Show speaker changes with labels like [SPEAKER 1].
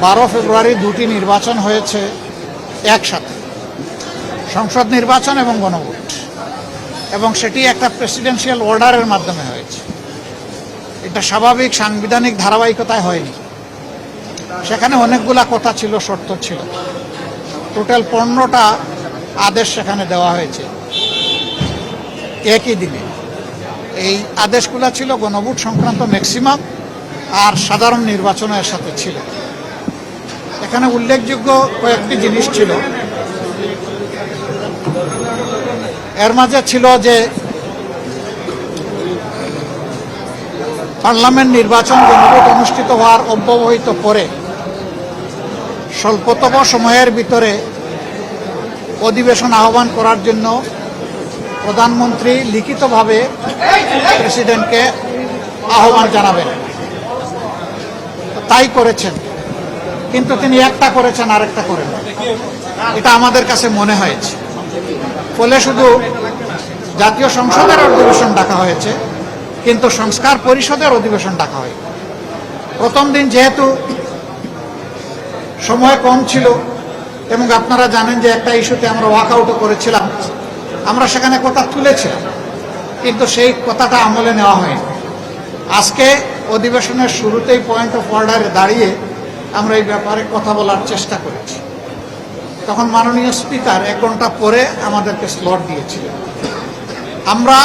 [SPEAKER 1] 12 ফেব্রুয়ারি দুটি নির্বাচন হয়েছে একসাথে, সংসদ নির্বাচন এবং গণভোট, এবং সেটি একটা প্রেসিডেন্সিয়াল অর্ডারের মাধ্যমে হয়েছে। এটা স্বাভাবিক সাংবিধানিক ধারাবাহিকতায় হয়নি। সেখানে অনেকগুলা কথা ছিল, শর্ত ছিল। টোটাল 15টা আদেশ সেখানে দেওয়া হয়েছে একই দিনে। এই আদেশগুলো ছিল গণভোট সংক্রান্ত ম্যাক্সিমাম, আর সাধারণ নির্বাচনের এর সাথে ছিল। এখানে উল্লেখযোগ্য কয়েকটি জিনিস ছিল। এর মাঝে ছিল যে পার্লামেন্ট নির্বাচন গণভোট অনুষ্ঠিত হওয়ার অব্যবহিত পরে স্বল্পতম সময়ের ভিতরে অধিবেশন আহ্বান করার জন্য প্রধানমন্ত্রী লিখিতভাবে প্রেসিডেন্টকে আহ্বান জানাবেন। তাই করেছেন, কিন্তু তিনি একটা করেছেন, আরেকটা করেন। এটা আমাদের কাছে মনে হয়েছে। ফলে শুধু জাতীয় সংসদের অধিবেশন ডাকা হয়েছে, কিন্তু সংস্কার পরিষদের অধিবেশন ডাকা হয়। প্রথম দিন যেহেতু সময় কম ছিল, এবং আপনারা জানেন যে একটা ইস্যুতে আমরা ওয়াকআউটও করেছিলাম, আমরা সেখানে কথা তুলেছিলাম, কিন্তু সেই কথাটা আমলে নেওয়া হয়নি। আজকে অধিবেশনের শুরুতেই পয়েন্ট অফ অর্ডারে দাঁড়িয়ে আমরা এই ব্যাপারে কথা বলার চেষ্টা করেছি। তখন মাননীয় স্পিকার 1 ঘন্টা পরে আমাদেরকে স্লট দিয়েছিলেন। আমরা